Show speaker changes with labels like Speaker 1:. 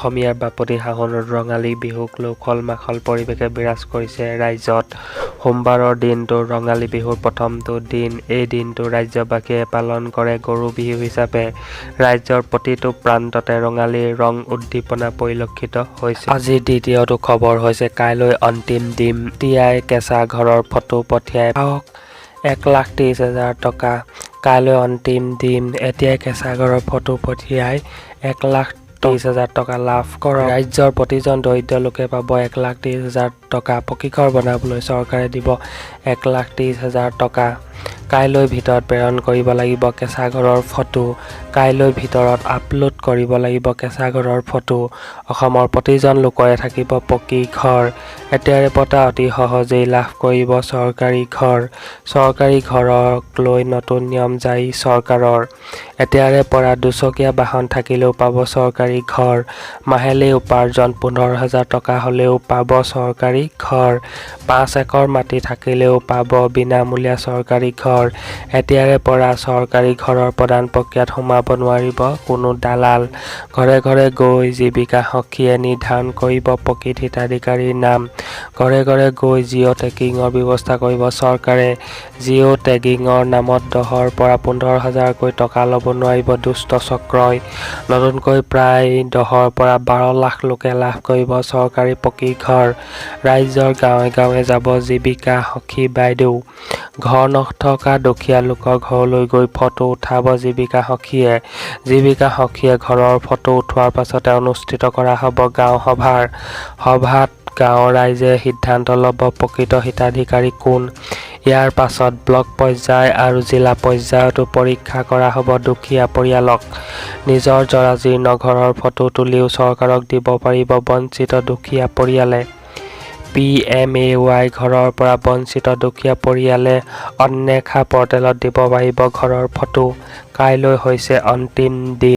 Speaker 1: অসমীয়াৰ বাপতি সাহোনৰ ৰঙালী বিহুক লৈ খল-মাখল পৰিৱেশে বিৰাজ কৰিছে ৰাজ্যত। সোমবাৰৰ দিনটো ৰঙালী বিহুৰ প্ৰথমটো দিন। এই দিনটো ৰাজ্যবাসীয়ে পালন কৰে গৰু বিহু হিচাপে। ৰাজ্যৰ প্ৰতিটো প্ৰান্ততে ৰঙালীৰ ৰং উদ্দীপনা পৰিলক্ষিত হৈছে। আজি দ্বিতীয়টো খবৰ হৈছে কাইলৈ অন্তিম দিন। টিয়াই কেঁচা ঘৰৰ ফটো পঠিয়াই পাওক 1,30,000 টকা। কাইলৈ অন্তিম দিন। এতিয়াই কেঁচা ঘৰৰ ফটো পঠিয়াই 1,30,000 টকা লাভ কৰক। ৰাজ্যৰ প্ৰতিজন দৰিদ্ৰ লোকে পাব 1,30,000 টকা। পকীঘৰ বনাবলৈ চৰকাৰে দিব 1,30,000 টকা। কাইলৈ ভিতৰত প্ৰেৰণ কৰিব লাগিব কেঁচা ঘৰৰ ফটো। কাইলৈ ভিতৰত আপলোড কৰিব লাগিব কেঁচা ঘৰৰ ফটো। অসমৰ প্ৰতিজন লোকৰে থাকিব পকী ঘৰ। এতিয়াৰে পৰা অতি সহজেই লাভ কৰিব চৰকাৰী ঘৰ। চৰকাৰী ঘৰক লৈ নতুন নিয়ম জাৰি চৰকাৰৰ। এতিয়াৰে পৰা দুচকীয়া বাহন থাকিলেও পাব চৰকাৰী ঘৰ। মাহিলী উপাৰ্জন 15,000 টকা হ'লেও পাব চৰকাৰী ঘৰ। 5 একৰ মাটি থাকিলেও পাব বিনামূলীয়া চৰকাৰী ঘৰ। এতিয়াৰে পৰা চৰকাৰী ঘৰৰ প্ৰদান প্ৰক্ৰিয়াত সোমাব নোৱাৰিব কোনো দালাল। ঘৰে ঘৰে গৈ জীৱিকা সখীয়ে নিৰ্ধাৰণ কৰিব প্ৰকৃত হিতাধিকাৰীৰ নাম। ঘৰে ঘৰে গৈ জিঅ' টেগিঙৰ ব্যৱস্থা কৰিব চৰকাৰে। জিঅ' টেগিঙৰ নামত 10,000 পৰা 15,000কৈ টকা ল'ব নোৱাৰিব দুষ্ট চক্ৰই। নতুনকৈ প্ৰায় 10,000 পৰা 12 লাখ লোকে লাভ কৰিব চৰকাৰী পকী ঘৰ। ৰাজ্যৰ গাঁৱে গাঁৱে যাব জীৱিকা সখী বাইদেউ। ঘৰ নথকা দুখীয়া লোকৰ ঘৰলৈ গৈ ফটো উঠাব জীৱিকা সখীয়ে। জীৱিকা সখীয়ে ঘৰৰ ফটো উঠোৱাৰ পাছতে অনুষ্ঠিত কৰা হ'ব গাঁও সভাৰ। সভাত গাঁৱৰ ৰাইজে সিদ্ধান্ত ল'ব প্ৰকৃত হিতাধিকাৰী কোন। ইয়াৰ পাছত ব্লক পৰ্যায় আৰু জিলা পৰ্যায়তো পৰীক্ষা কৰা হ'ব দুখীয়া পৰিয়ালক। নিজৰ জৰাজীৰ্ণ ঘৰৰ ফটো তুলিও চৰকাৰক দিব পাৰিব বঞ্চিত দুখীয়া পৰিয়ালে। PMAY ঘৰৰ পৰা বঞ্চিত দুখীয়া পৰিয়ালে অন্বেষা পৰ্টেলত দিব পাৰিব ঘৰৰ ফটো। কাইলৈ হৈছে অন্তিম দিন।